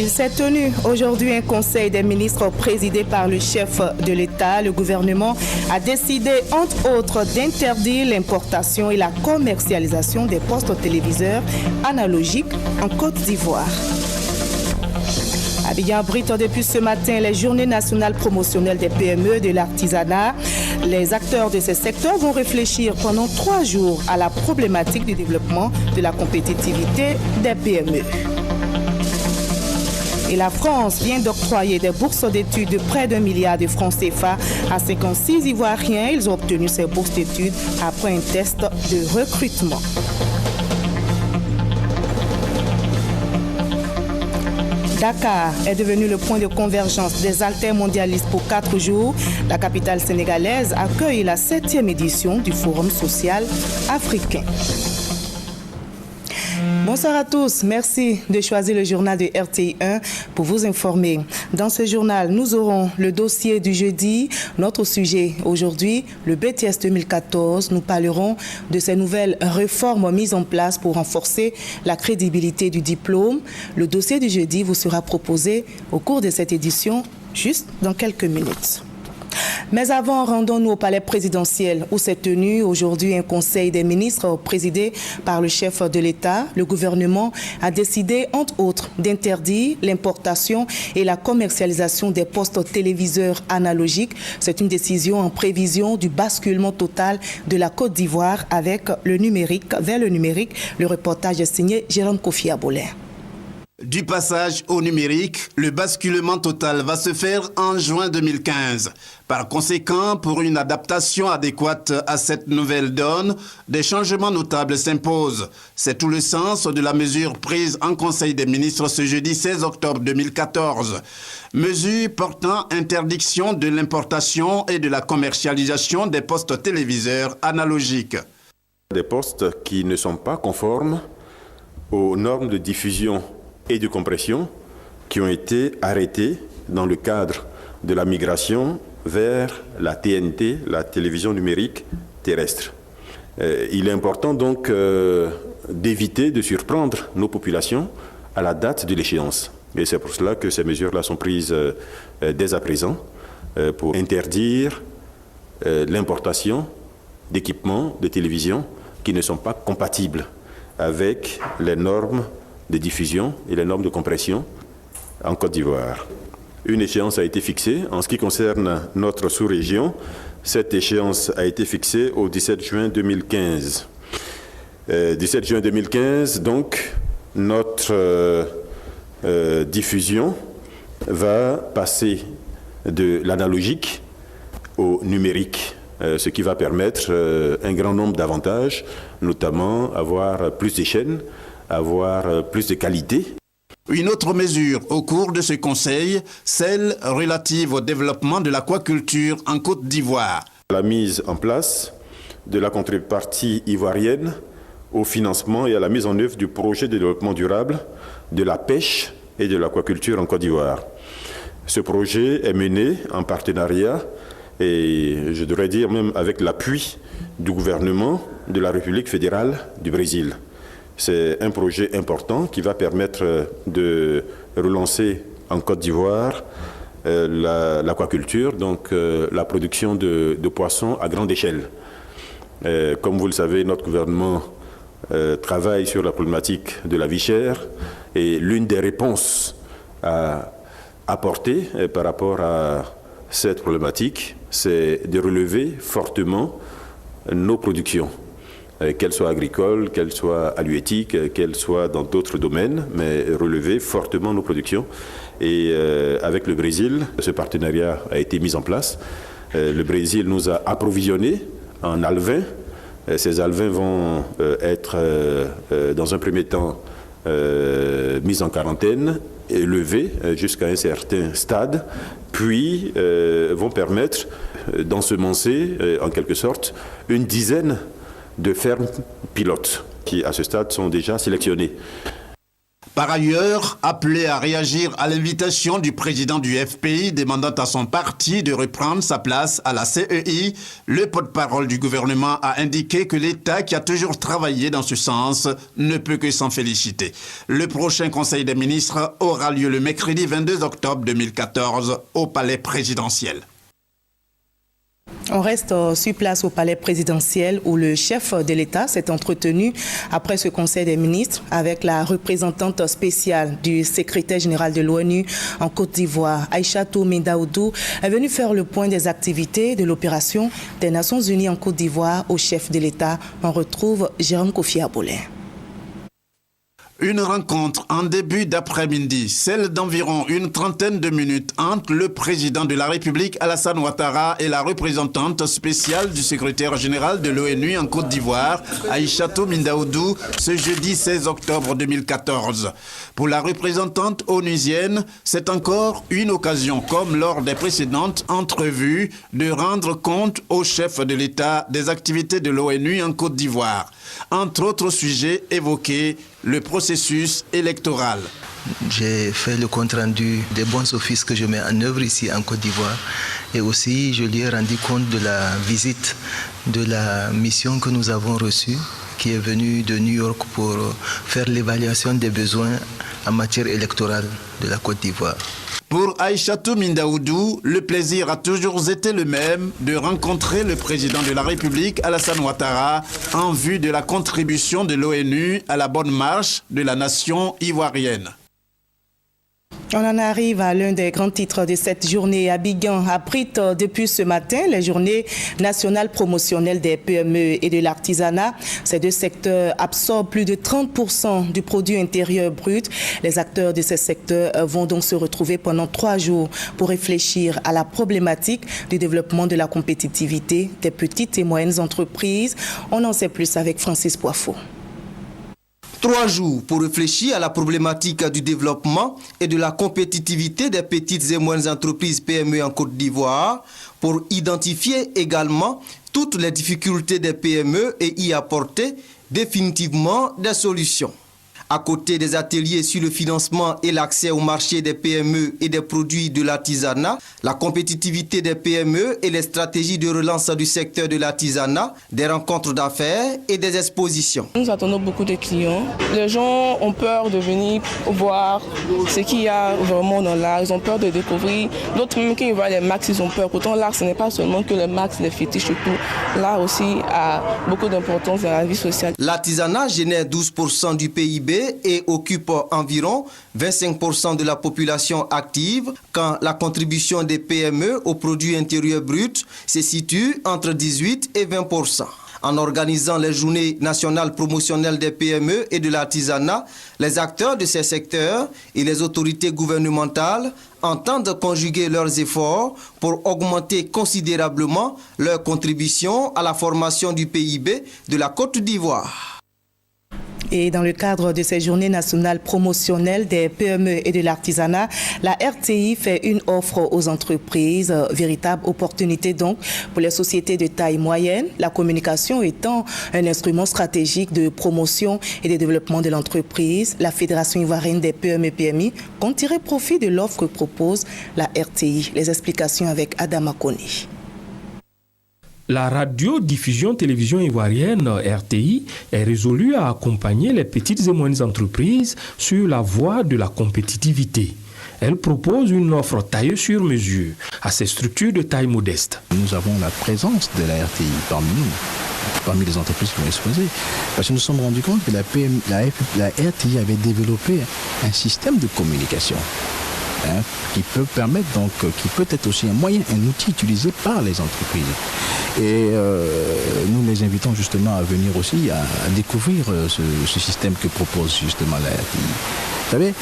Il s'est tenu aujourd'hui un conseil des ministres présidé par le chef de l'État. Le gouvernement a décidé, entre autres, d'interdire l'importation et la commercialisation des postes téléviseurs analogiques en Côte d'Ivoire. Abidjan-Brite, depuis ce matin, les journées nationales promotionnelles des PME de l'artisanat. Les acteurs de ces secteurs vont réfléchir pendant 3 jours à la problématique du développement de la compétitivité des PME. Et la France vient d'octroyer des bourses d'études de près d'1 milliard de francs CFA à 56 Ivoiriens. Ils ont obtenu ces bourses d'études après un test de recrutement. Dakar est devenu le point de convergence des altermondialistes pour 4 jours. La capitale sénégalaise accueille la 7e édition du Forum social africain. Bonsoir à tous, merci de choisir le journal de RTI 1 pour vous informer. Dans ce journal, nous aurons le dossier du jeudi. Notre sujet aujourd'hui, le BTS 2014. Nous parlerons de ces nouvelles réformes mises en place pour renforcer la crédibilité du diplôme. Le dossier du jeudi vous sera proposé au cours de cette édition, juste dans quelques minutes. Mais avant, rendons-nous au palais présidentiel où s'est tenu aujourd'hui un conseil des ministres présidé par le chef de l'État. Le gouvernement a décidé, entre autres, d'interdire l'importation et la commercialisation des postes téléviseurs analogiques. C'est une décision en prévision du basculement total de la Côte d'Ivoire avec le numérique, vers le numérique. Le reportage est signé Jérôme Kofi Abolin. Du passage au numérique, le basculement total va se faire en juin 2015. Par conséquent, pour une adaptation adéquate à cette nouvelle donne, des changements notables s'imposent. C'est tout le sens de la mesure prise en Conseil des ministres ce jeudi 16 octobre 2014. Mesure portant interdiction de l'importation et de la commercialisation des postes téléviseurs analogiques. Des postes qui ne sont pas conformes aux normes de diffusion et de compression qui ont été arrêtés dans le cadre de la migration vers la TNT, la télévision numérique terrestre. Il est important donc d'éviter de surprendre nos populations à la date de l'échéance. Et c'est pour cela que ces mesures-là sont prises dès à présent pour interdire l'importation d'équipements de télévision qui ne sont pas compatibles avec les normes de diffusion et les normes de compression en Côte d'Ivoire. Une échéance a été fixée. En ce qui concerne notre sous-région, cette échéance a été fixée au 17 juin 2015. 17 juin 2015, donc, notre diffusion va passer de l'analogique au numérique, ce qui va permettre un grand nombre d'avantages, notamment avoir plus de chaînes, avoir plus de qualité. Une autre mesure au cours de ce conseil, celle relative au développement de l'aquaculture en Côte d'Ivoire. La mise en place de la contrepartie ivoirienne au financement et à la mise en œuvre du projet de développement durable de la pêche et de l'aquaculture en Côte d'Ivoire. Ce projet est mené en partenariat et je devrais dire même avec l'appui du gouvernement de la République fédérale du Brésil. C'est un projet important qui va permettre de relancer en Côte d'Ivoire l'aquaculture, donc la production de poissons à grande échelle. Comme vous le savez, notre gouvernement travaille sur la problématique de la vie chère et l'une des réponses à apporter par rapport à cette problématique, c'est de relever fortement nos productions. Qu'elles soient agricoles, qu'elles soient halieutiques, qu'elles soient dans d'autres domaines, mais relever fortement nos productions. Et avec le Brésil, ce partenariat a été mis en place. Le Brésil nous a approvisionnés en alevins. Ces alevins vont être, dans un premier temps, mis en quarantaine, élevés jusqu'à un certain stade, puis vont permettre d'ensemencer, en quelque sorte, une dizaine de fermes pilotes qui, à ce stade, sont déjà sélectionnées. Par ailleurs, appelé à réagir à l'invitation du président du FPI demandant à son parti de reprendre sa place à la CEI, le porte-parole du gouvernement a indiqué que l'État, qui a toujours travaillé dans ce sens, ne peut que s'en féliciter. Le prochain Conseil des ministres aura lieu le mercredi 22 octobre 2014 au Palais présidentiel. On reste sur place au palais présidentiel où le chef de l'État s'est entretenu après ce Conseil des ministres avec la représentante spéciale du secrétaire général de l'ONU en Côte d'Ivoire, Aïchatou Mindaoudou, est venue faire le point des activités de l'opération des Nations Unies en Côte d'Ivoire au chef de l'État. On retrouve Jérôme Kofi Abolé. Une rencontre en début d'après-midi, celle d'environ une trentaine de minutes entre le président de la République Alassane Ouattara et la représentante spéciale du secrétaire général de l'ONU en Côte d'Ivoire, Aïchatou Mindaoudou, ce jeudi 16 octobre 2014. Pour la représentante onusienne, c'est encore une occasion, comme lors des précédentes entrevues, de rendre compte au chef de l'État des activités de l'ONU en Côte d'Ivoire. Entre autres sujets évoqués, le processus électoral. J'ai fait le compte-rendu des bons offices que je mets en œuvre ici en Côte d'Ivoire et aussi je lui ai rendu compte de la visite de la mission que nous avons reçue qui est venue de New York pour faire l'évaluation des besoins en matière électorale de la Côte d'Ivoire. Pour Aïchatou Mindaoudou, le plaisir a toujours été le même de rencontrer le président de la République, Alassane Ouattara, en vue de la contribution de l'ONU à la bonne marche de la nation ivoirienne. On en arrive à l'un des grands titres de cette journée. Abidjan abrite depuis ce matin les journées nationales promotionnelles des PME et de l'artisanat. Ces deux secteurs absorbent plus de 30% du produit intérieur brut. Les acteurs de ces secteurs vont donc se retrouver pendant 3 jours pour réfléchir à la problématique du développement de la compétitivité des petites et moyennes entreprises. On en sait plus avec Francis Poifo. 3 jours pour réfléchir à la problématique du développement et de la compétitivité des petites et moyennes entreprises PME en Côte d'Ivoire, pour identifier également toutes les difficultés des PME et y apporter définitivement des solutions. À côté des ateliers sur le financement et l'accès au marché des PME et des produits de l'artisanat, la compétitivité des PME et les stratégies de relance du secteur de l'artisanat, des rencontres d'affaires et des expositions. Nous attendons beaucoup de clients. Les gens ont peur de venir voir ce qu'il y a vraiment dans l'art. Ils ont peur de découvrir. D'autres même qui voient les marques, ils ont peur. Pourtant, l'art, ce n'est pas seulement que les marques, les fétiches et tout. L'art aussi a beaucoup d'importance dans la vie sociale. L'artisanat génère 12% du PIB et occupe environ 25% de la population active, quand la contribution des PME au produit intérieur brut se situe entre 18 et 20%. En organisant les journées nationales promotionnelles des PME et de l'artisanat, les acteurs de ces secteurs et les autorités gouvernementales entendent conjuguer leurs efforts pour augmenter considérablement leur contribution à la formation du PIB de la Côte d'Ivoire. Et dans le cadre de ces journées nationales promotionnelles des PME et de l'artisanat, la RTI fait une offre aux entreprises, véritable opportunité donc pour les sociétés de taille moyenne, la communication étant un instrument stratégique de promotion et de développement de l'entreprise. La Fédération ivoirienne des PME et PMI compte tirer profit de l'offre que propose la RTI. Les explications avec Adam Akoni. La radio-diffusion-télévision ivoirienne RTI est résolue à accompagner les petites et moyennes entreprises sur la voie de la compétitivité. Elle propose une offre taillée sur mesure à ces structures de taille modeste. Nous avons la présence de la RTI parmi nous, parmi les entreprises qui vont exposer, parce que nous nous sommes rendus compte que la RTI avait développé un système de communication. Qui peut permettre donc, qui peut être aussi un moyen, un outil utilisé par les entreprises. Et nous les invitons justement à venir aussi à découvrir ce système que propose justement la RTI. Vous savez,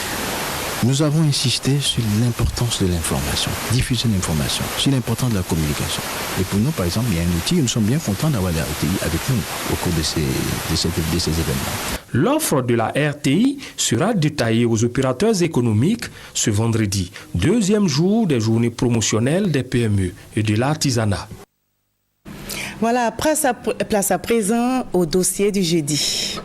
nous avons insisté sur l'importance de l'information, diffuser l'information, sur l'importance de la communication. Et pour nous, par exemple, il y a un outil, nous sommes bien contents d'avoir la RTI avec nous au cours de ces événements. L'offre de la RTI sera détaillée aux opérateurs économiques ce vendredi, 2e jour des journées promotionnelles des PME et de l'artisanat. Voilà, place à présent au dossier du jeudi.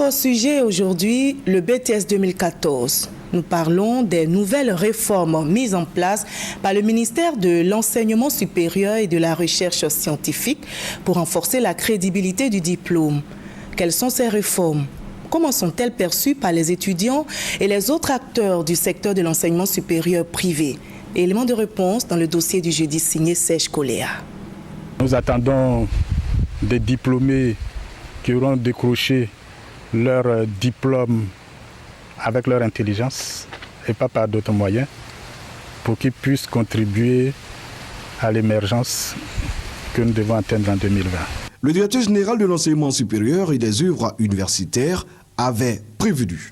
Notre sujet aujourd'hui, le BTS 2014. Nous parlons des nouvelles réformes mises en place par le ministère de l'Enseignement supérieur et de la Recherche scientifique pour renforcer la crédibilité du diplôme. Quelles sont ces réformes? Comment sont-elles perçues par les étudiants et les autres acteurs du secteur de l'enseignement supérieur privé? Élément de réponse dans le dossier du jeudi signé Serge Coléa. Nous attendons des diplômés qui auront décroché leur diplôme avec leur intelligence et pas par d'autres moyens pour qu'ils puissent contribuer à l'émergence que nous devons atteindre en 2020. Le directeur général de l'enseignement supérieur et des œuvres universitaires avait prévenu.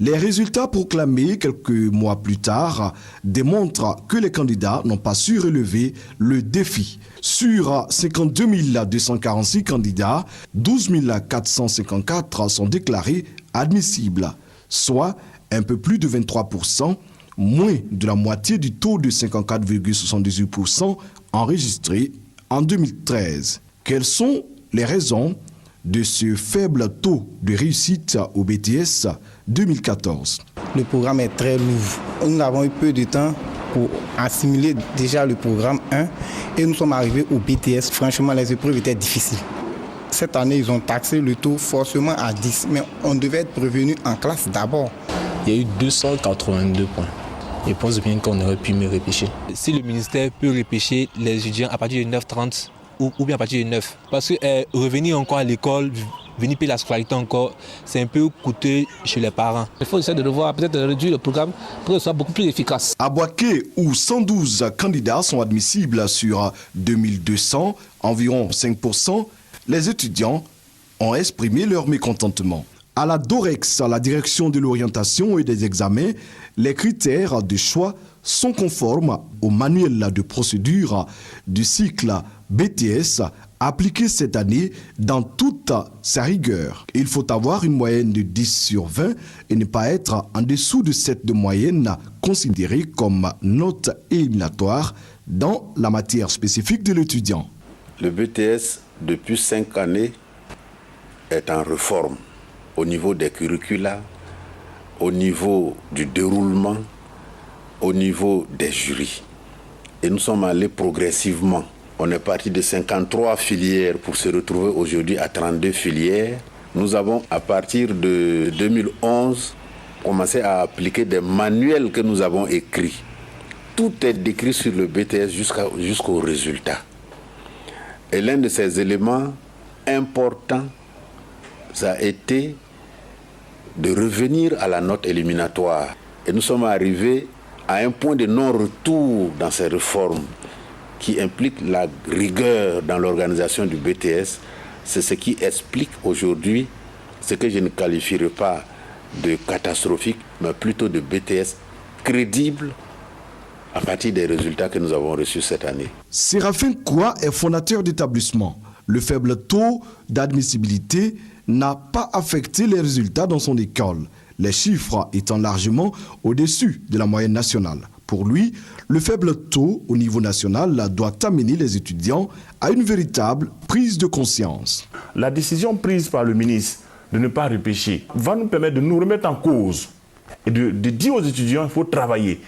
Les résultats proclamés quelques mois plus tard démontrent que les candidats n'ont pas su relever le défi. Sur 52 246 candidats, 12 454 sont déclarés admissibles, soit un peu plus de 23%, moins de la moitié du taux de 54,78% enregistré en 2013. Quelles sont les raisons de ce faible taux de réussite au BTS 2014? Le programme est très lourd. Nous avons eu peu de temps pour assimiler déjà le programme 1 et nous sommes arrivés au BTS. Franchement, les épreuves étaient difficiles. Cette année, ils ont taxé le taux forcément à 10, mais on devait être prévenu en classe d'abord. Il y a eu 282 points. Je pense bien qu'on aurait pu me repêcher. Si le ministère peut repêcher les étudiants à partir de 9h30 ou bien à partir de 9, parce que revenir encore à l'école, venir payer la scolarité encore, c'est un peu coûteux chez les parents. Il faut essayer de revoir, peut-être réduire le programme pour que ce soit beaucoup plus efficace. À Boaké, où 112 candidats sont admissibles sur 2200, environ 5%, les étudiants ont exprimé leur mécontentement. À la DOREX, à la direction de l'orientation et des examens, les critères de choix sont conformes au manuel de procédure du cycle BTS appliqué cette année dans toute sa rigueur. Il faut avoir une moyenne de 10 sur 20 et ne pas être en dessous de cette de moyenne considérée comme note éliminatoire dans la matière spécifique de l'étudiant. Le BTS, depuis 5 années, est en réforme au niveau des curricula, au niveau du déroulement, au niveau des jurys. Et nous sommes allés progressivement. On est parti de 53 filières pour se retrouver aujourd'hui à 32 filières. Nous avons, à partir de 2011, commencé à appliquer des manuels que nous avons écrits. Tout est décrit sur le BTS jusqu'au résultat. Et l'un de ces éléments importants, ça a été de revenir à la note éliminatoire. Et nous sommes arrivés à un point de non-retour dans ces réformes qui impliquent la rigueur dans l'organisation du BTS. C'est ce qui explique aujourd'hui ce que je ne qualifierai pas de catastrophique, mais plutôt de BTS crédible à partir des résultats que nous avons reçus cette année. Séraphin Koua est fondateur d'établissement. Le faible taux d'admissibilité n'a pas affecté les résultats dans son école, les chiffres étant largement au-dessus de la moyenne nationale. Pour lui, le faible taux au niveau national doit amener les étudiants à une véritable prise de conscience. La décision prise par le ministre de ne pas repêcher va nous permettre de nous remettre en cause et de dire aux étudiants qu'il faut travailler.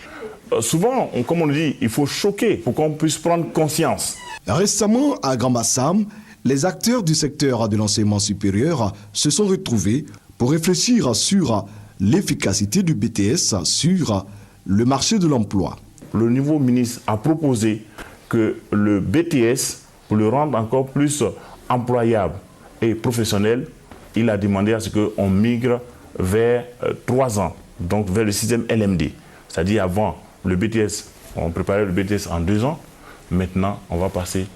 Souvent, comme on dit, il faut choquer pour qu'on puisse prendre conscience. Récemment, à Grand Bassam, les acteurs du secteur de l'enseignement supérieur se sont retrouvés pour réfléchir sur l'efficacité du BTS sur le marché de l'emploi. Le nouveau ministre a proposé que le BTS, pour le rendre encore plus employable et professionnel, il a demandé à ce qu'on migre vers 3 ans, donc vers le système LMD. C'est-à-dire avant, le BTS, on préparait le BTS en 2 ans, maintenant on va passer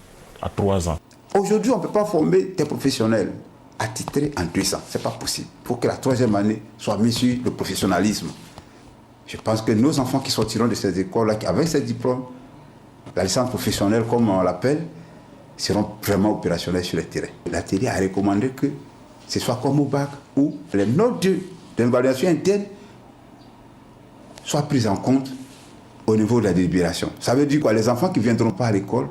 à 3 ans. Aujourd'hui, on ne peut pas former des professionnels attitrés en 2 ans. Ce n'est pas possible. Il faut que la 3e année soit mise sur le professionnalisme. Je pense que nos enfants qui sortiront de ces écoles-là, avec ces diplômes, la licence professionnelle, comme on l'appelle, seront vraiment opérationnels sur le terrain. L'atelier a recommandé que ce soit comme au bac, où les notes d'évaluation interne soient prises en compte au niveau de la délibération. Ça veut dire quoi? Les enfants qui ne viendront pas à l'école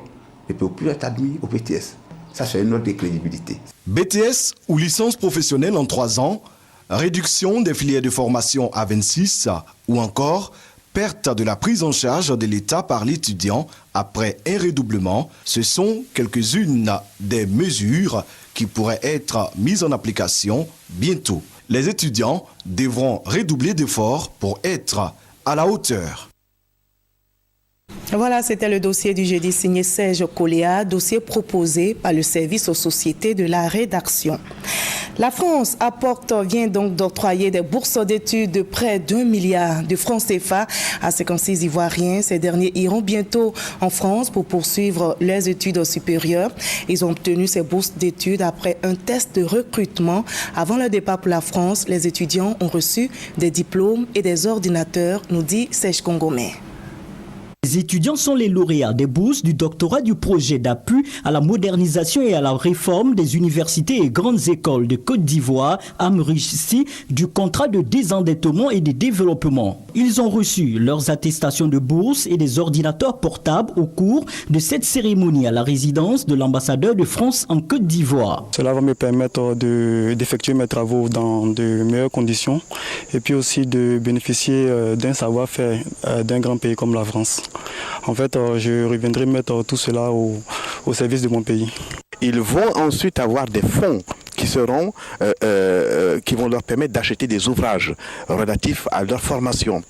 ne peuvent plus être admis au BTS. Ça, c'est une note de crédibilité. BTS ou licence professionnelle en 3 ans, réduction des filières de formation à 26 ou encore perte de la prise en charge de l'État par l'étudiant après un redoublement, ce sont quelques-unes des mesures qui pourraient être mises en application bientôt. Les étudiants devront redoubler d'efforts pour être à la hauteur. Voilà, c'était le dossier du jeudi signé Serge Koléa, dossier proposé par le service aux sociétés de la rédaction. La France vient donc d'octroyer des bourses d'études de près d'1 milliard de francs CFA à 56 Ivoiriens. Ces derniers iront bientôt en France pour poursuivre leurs études supérieures. Ils ont obtenu ces bourses d'études après un test de recrutement. Avant leur départ pour la France, les étudiants ont reçu des diplômes et des ordinateurs, nous dit Serge Kongomé. Les étudiants sont les lauréats des bourses du doctorat du projet d'appui à la modernisation et à la réforme des universités et grandes écoles de Côte d'Ivoire, AMRUJCI, du contrat de désendettement et de développement. Ils ont reçu leurs attestations de bourse et des ordinateurs portables au cours de cette cérémonie à la résidence de l'ambassadeur de France en Côte d'Ivoire. Cela va me permettre d'effectuer mes travaux dans de meilleures conditions et puis aussi de bénéficier d'un savoir-faire d'un grand pays comme la France. En fait, je reviendrai mettre tout cela au service de mon pays. Ils vont ensuite avoir des fonds qui vont leur permettre d'acheter des ouvrages relatifs à leur formation.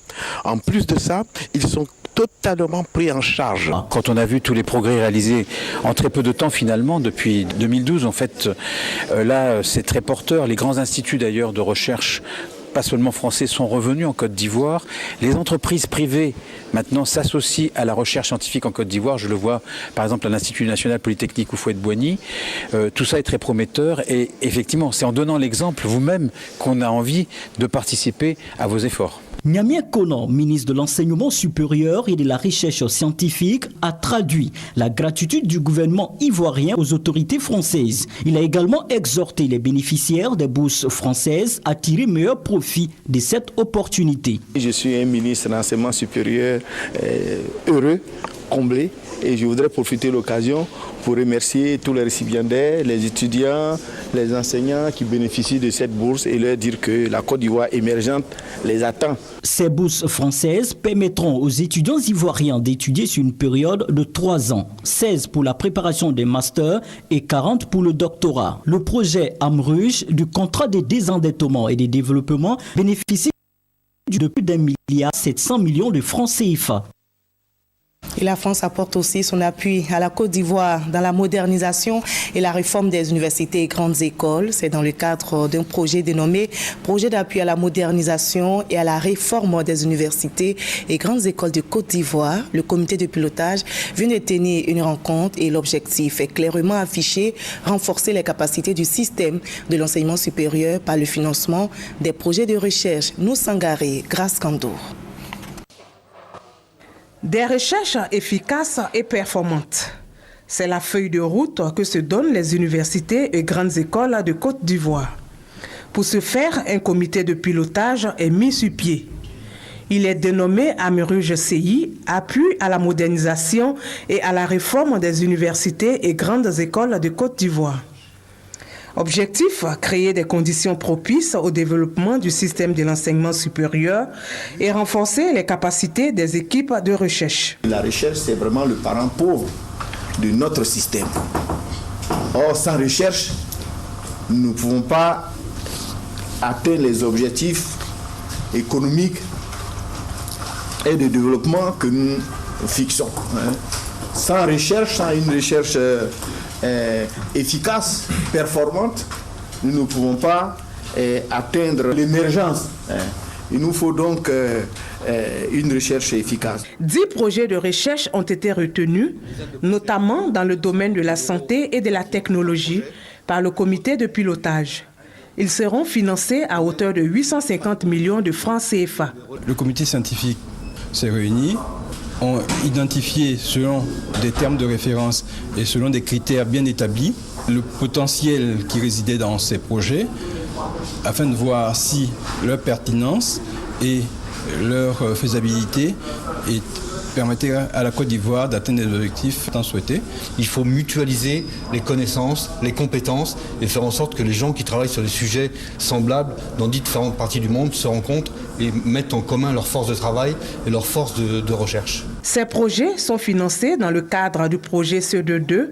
En plus de ça, ils sont totalement pris en charge. Quand on a vu tous les progrès réalisés en très peu de temps finalement, depuis 2012, en fait, là c'est très porteur. Les grands instituts d'ailleurs de recherche, pas seulement français, sont revenus en Côte d'Ivoire. Les entreprises privées maintenant s'associent à la recherche scientifique en Côte d'Ivoire. Je le vois par exemple à l'Institut national polytechnique Houphouët-Boigny. Tout ça est très prometteur et effectivement c'est en donnant l'exemple vous-même qu'on a envie de participer à vos efforts. Niamien Konan, ministre de l'Enseignement supérieur et de la Recherche scientifique, a traduit la gratitude du gouvernement ivoirien aux autorités françaises. Il a également exhorté les bénéficiaires des bourses françaises à tirer meilleur profit de cette opportunité. Je suis un ministre de l'Enseignement supérieur heureux, comblé, et je voudrais profiter de l'occasion pour remercier tous les récipiendaires, les étudiants, les enseignants qui bénéficient de cette bourse et leur dire que la Côte d'Ivoire émergente les attend. Ces bourses françaises permettront aux étudiants ivoiriens d'étudier sur une période de 3 ans, 16 pour la préparation des masters et 40 pour le doctorat. Le projet AMRUJ du contrat de désendettement et de développement bénéficie de plus d'1,7 milliard de francs CFA. Et la France apporte aussi son appui à la Côte d'Ivoire dans la modernisation et la réforme des universités et grandes écoles. C'est dans le cadre d'un projet dénommé Projet d'appui à la modernisation et à la réforme des universités et grandes écoles de Côte d'Ivoire. Le comité de pilotage vient de tenir une rencontre et l'objectif est clairement affiché, renforcer les capacités du système de l'enseignement supérieur par le financement des projets de recherche. Nous Sangaré, Grâce Kandour. Des recherches efficaces et performantes. C'est la feuille de route que se donnent les universités et grandes écoles de Côte d'Ivoire. Pour ce faire, un comité de pilotage est mis sur pied. Il est dénommé AMRUJCI, appui à la modernisation et à la réforme des universités et grandes écoles de Côte d'Ivoire. Objectif, créer des conditions propices au développement du système de l'enseignement supérieur et renforcer les capacités des équipes de recherche. La recherche, c'est vraiment le parent pauvre de notre système. Or, sans recherche, nous ne pouvons pas atteindre les objectifs économiques et de développement que nous fixons. Sans recherche, sans une recherche efficace, performante, nous ne pouvons pas atteindre l'émergence. Il nous faut donc une recherche efficace. 10 projets de recherche ont été retenus, notamment dans le domaine de la santé et de la technologie, par le comité de pilotage. Ils seront financés à hauteur de 850 millions de francs CFA. Le comité scientifique s'est réuni, ont identifié selon des termes de référence et selon des critères bien établis le potentiel qui résidait dans ces projets afin de voir si leur pertinence et leur faisabilité est permettrait à la Côte d'Ivoire d'atteindre les objectifs tant souhaités. Il faut mutualiser les connaissances, les compétences et faire en sorte que les gens qui travaillent sur des sujets semblables dans différentes parties du monde se rencontrent et mettent en commun leurs forces de travail et leurs forces de recherche. Ces projets sont financés dans le cadre du projet CE2,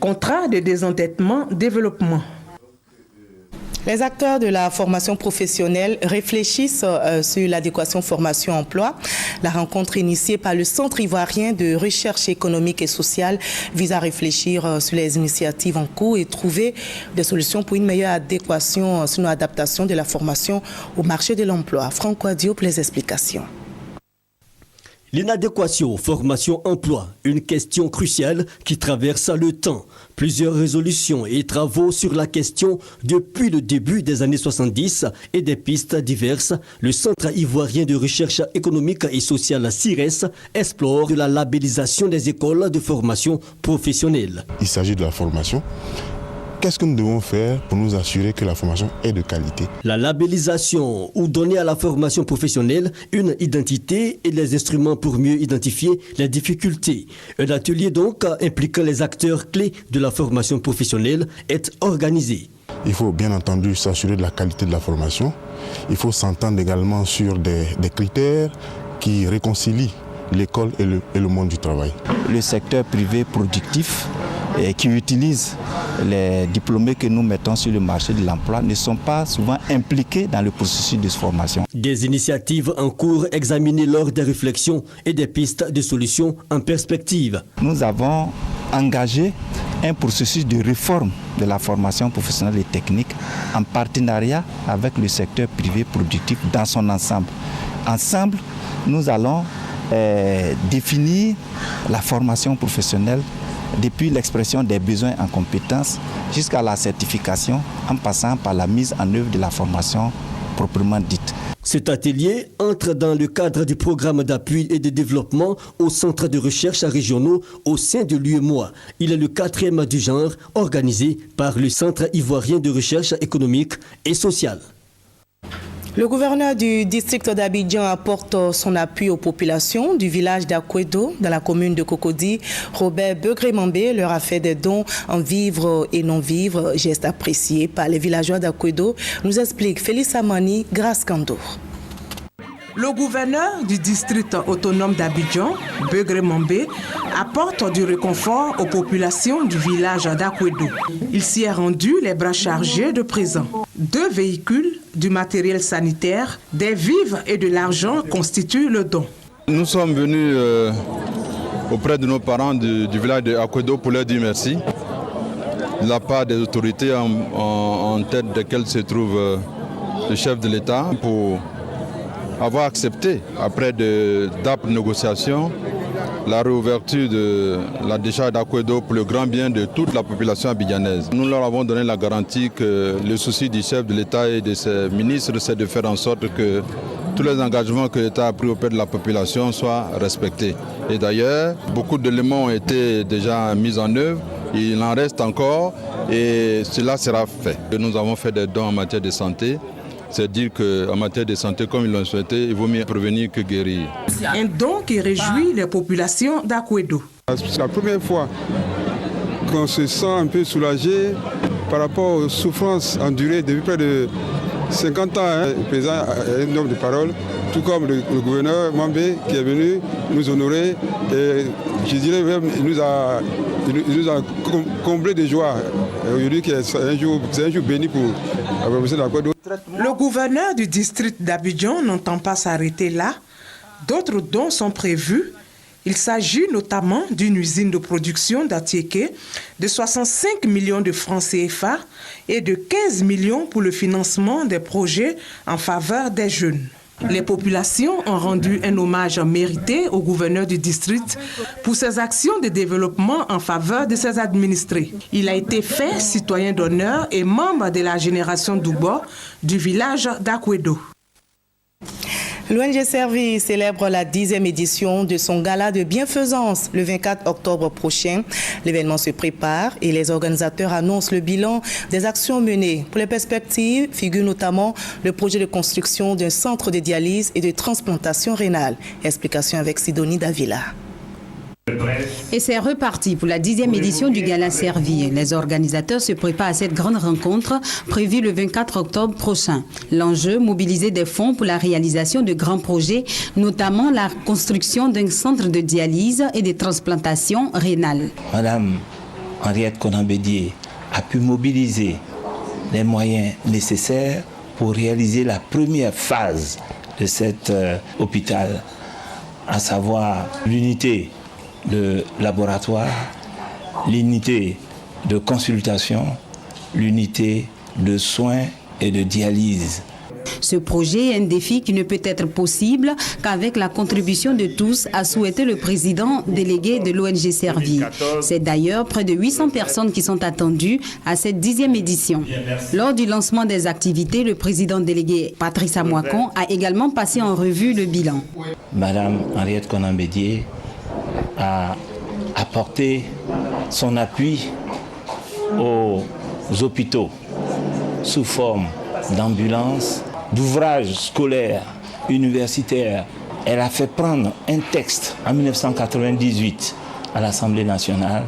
contrat de désendettement développement. Les acteurs de la formation professionnelle réfléchissent sur l'adéquation formation-emploi. La rencontre initiée par le Centre ivoirien de recherche économique et sociale vise à réfléchir sur les initiatives en cours et trouver des solutions pour une meilleure adéquation, sinon adaptation de la formation au marché de l'emploi. Franck Diop, les explications. L'inadéquation formation-emploi, une question cruciale qui traverse le temps. Plusieurs résolutions et travaux sur la question depuis le début des années 70 et des pistes diverses. Le Centre ivoirien de recherche économique et sociale CIRES explore la labellisation des écoles de formation professionnelle. Il s'agit de la formation. Qu'est-ce que nous devons faire pour nous assurer que la formation est de qualité? La labellisation ou donner à la formation professionnelle une identité et les instruments pour mieux identifier les difficultés. Un atelier donc impliquant les acteurs clés de la formation professionnelle est organisé. Il faut bien entendu s'assurer de la qualité de la formation. Il faut s'entendre également sur des critères qui réconcilient l'école et le monde du travail. Le secteur privé productif qui utilise les diplômés que nous mettons sur le marché de l'emploi ne sont pas souvent impliqués dans le processus de formation. Des initiatives en cours examinées lors des réflexions et des pistes de solutions en perspective. Nous avons engagé un processus de réforme de la formation professionnelle et technique en partenariat avec le secteur privé productif dans son ensemble. Ensemble, nous allons définir la formation professionnelle depuis l'expression des besoins en compétences jusqu'à la certification en passant par la mise en œuvre de la formation proprement dite. Cet atelier entre dans le cadre du programme d'appui et de développement au centre de recherche régionaux au sein de l'UEMOA. Il est le 4e du genre organisé par le Centre ivoirien de recherche économique et sociale. Le gouverneur du district d'Abidjan apporte son appui aux populations du village d'Akwedo, dans la commune de Cocody. Robert Begré-Mambé leur a fait des dons en vivres et non-vivres, geste apprécié par les villageois d'Akwedo, nous explique Félix Amani, Grace Kando. Le gouverneur du district autonome d'Abidjan, Begré-Mambé, apporte du réconfort aux populations du village d'Akwedo. Il s'y est rendu les bras chargés de présents. 2 véhicules, du matériel sanitaire, des vivres et de l'argent constituent le don. Nous sommes venus auprès de nos parents du village d'Akwedo pour leur dire merci. De la part des autorités en tête desquelles se trouve le chef de l'État pour avoir accepté, après d'âpres négociations, la réouverture de la décharge d'Akwedo pour le grand bien de toute la population abidjanaise. Nous leur avons donné la garantie que le souci du chef de l'État et de ses ministres, c'est de faire en sorte que tous les engagements que l'État a pris auprès de la population soient respectés. Et d'ailleurs, beaucoup d'éléments ont été déjà mis en œuvre, il en reste encore et cela sera fait. Nous avons fait des dons en matière de santé. C'est dire qu'en matière de santé, comme ils l'ont souhaité, il vaut mieux prévenir que guérir. Un don qui réjouit les populations d'Akwedo. C'est la première fois qu'on se sent un peu soulagé par rapport aux souffrances endurées depuis près de 50 ans. Le président a un homme de parole, tout comme le gouverneur Mambé qui est venu nous honorer. Et je dirais même il nous a comblé de joie. Aujourd'hui, c'est un jour béni pour la population d'Akwedo. Le gouverneur du district d'Abidjan n'entend pas s'arrêter là. D'autres dons sont prévus. Il s'agit notamment d'une usine de production d'Atiéké de 65 millions de francs CFA et de 15 millions pour le financement des projets en faveur des jeunes. Les populations ont rendu un hommage mérité au gouverneur du district pour ses actions de développement en faveur de ses administrés. Il a été fait citoyen d'honneur et membre de la génération Doubo du village d'Akwedo. L'ONG Servi célèbre la 10e édition de son gala de bienfaisance le 24 octobre prochain. L'événement se prépare et les organisateurs annoncent le bilan des actions menées. Pour les perspectives, figure notamment le projet de construction d'un centre de dialyse et de transplantation rénale. Explication avec Sidonie Davila. Et c'est reparti pour la 10e édition du Gala Servi. Les organisateurs se préparent à cette grande rencontre prévue le 24 octobre prochain. L'enjeu, mobiliser des fonds pour la réalisation de grands projets, notamment la construction d'un centre de dialyse et de transplantation rénale. Madame Henriette Konan-Bédié a pu mobiliser les moyens nécessaires pour réaliser la première phase de cet hôpital, à savoir l'unité de laboratoire, l'unité de consultation, l'unité de soins et de dialyse. Ce projet est un défi qui ne peut être possible qu'avec la contribution de tous, a souhaité le président délégué de l'ONG Servi. C'est d'ailleurs près de 800 personnes qui sont attendues à cette 10e édition. Lors du lancement des activités, le président délégué Patrice Amouakon a également passé en revue le bilan. Madame Henriette Konan-Bédié a apporté son appui aux hôpitaux sous forme d'ambulances, d'ouvrages scolaires, universitaires. Elle a fait prendre un texte en 1998 à l'Assemblée nationale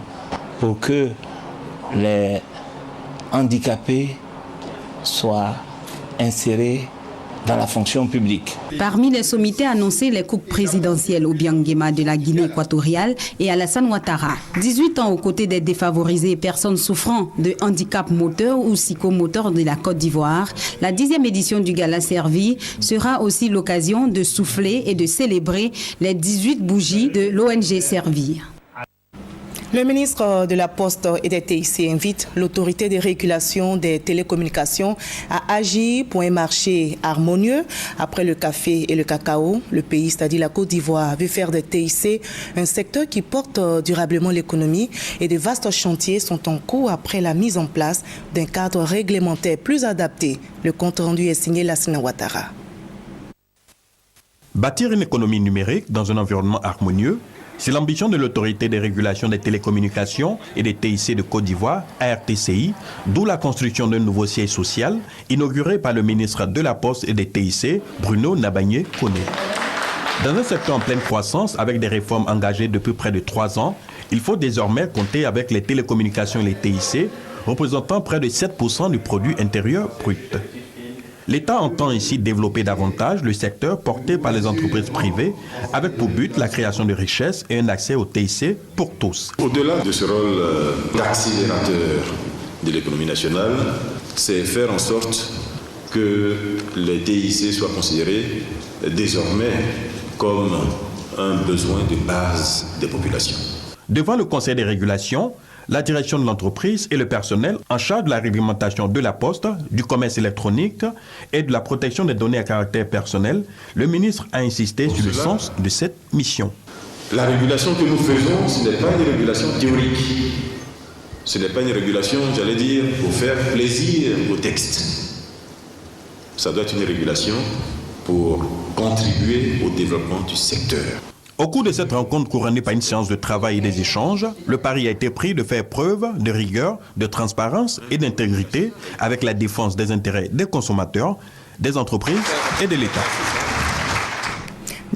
pour que les handicapés soient insérés dans la fonction publique. Parmi les sommités annoncées, les coupes présidentielles au Biangema de la Guinée équatoriale et Alassane Ouattara. 18 ans aux côtés des défavorisés et personnes souffrant de handicap moteur ou psychomoteur de la Côte d'Ivoire, la 10e édition du Gala Servi sera aussi l'occasion de souffler et de célébrer les 18 bougies de l'ONG Servi. Le ministre de la Poste et des TIC invite l'autorité de régulation des télécommunications à agir pour un marché harmonieux. Après le café et le cacao, le pays, c'est-à-dire la Côte d'Ivoire, veut faire des TIC un secteur qui porte durablement l'économie et de vastes chantiers sont en cours après la mise en place d'un cadre réglementaire plus adapté. Le compte rendu est signé Lassina Ouattara. Bâtir une économie numérique dans un environnement harmonieux, c'est l'ambition de l'autorité de régulation des télécommunications et des TIC de Côte d'Ivoire, ARTCI, d'où la construction d'un nouveau siège social inauguré par le ministre de la Poste et des TIC, Bruno Nabagné-Koné. Dans un secteur en pleine croissance, avec des réformes engagées depuis près de 3 ans, il faut désormais compter avec les télécommunications et les TIC, représentant près de 7% du produit intérieur brut. L'État entend ici développer davantage le secteur porté par les entreprises privées, avec pour but la création de richesses et un accès au TIC pour tous. Au-delà de ce rôle d'accélérateur de l'économie nationale, c'est faire en sorte que les TIC soient considérés désormais comme un besoin de base des populations. Devant le Conseil des régulations, la direction de l'entreprise et le personnel en charge de la réglementation de la poste, du commerce électronique et de la protection des données à caractère personnel, le ministre a insisté sur le sens de cette mission. La régulation que nous faisons, ce n'est pas une régulation théorique. Ce n'est pas une régulation, j'allais dire, pour faire plaisir au texte. Ça doit être une régulation pour contribuer au développement du secteur. Au cours de cette rencontre couronnée par une séance de travail et des échanges, le pari a été pris de faire preuve de rigueur, de transparence et d'intégrité avec la défense des intérêts des consommateurs, des entreprises et de l'État.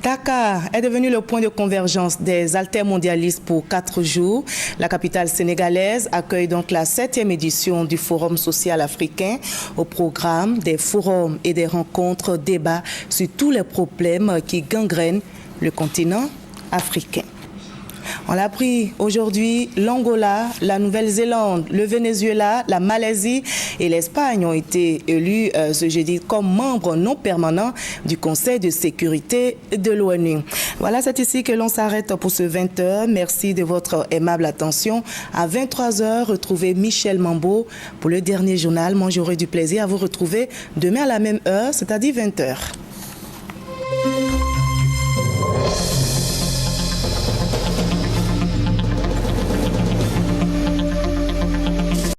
Dakar est devenu le point de convergence des altermondialistes pour 4 jours. La capitale sénégalaise accueille donc la 7e édition du Forum social africain. Au programme, des forums et des rencontres débats sur tous les problèmes qui gangrènent le continent africain. On l'a appris aujourd'hui, l'Angola, la Nouvelle-Zélande, le Venezuela, la Malaisie et l'Espagne ont été élus ce jeudi comme membres non permanents du Conseil de sécurité de l'ONU. Voilà, c'est ici que l'on s'arrête pour ce 20h. Merci de votre aimable attention. À 23h, retrouvez Michel Mambo pour le dernier journal. Moi, j'aurai du plaisir à vous retrouver demain à la même heure, c'est-à-dire 20h.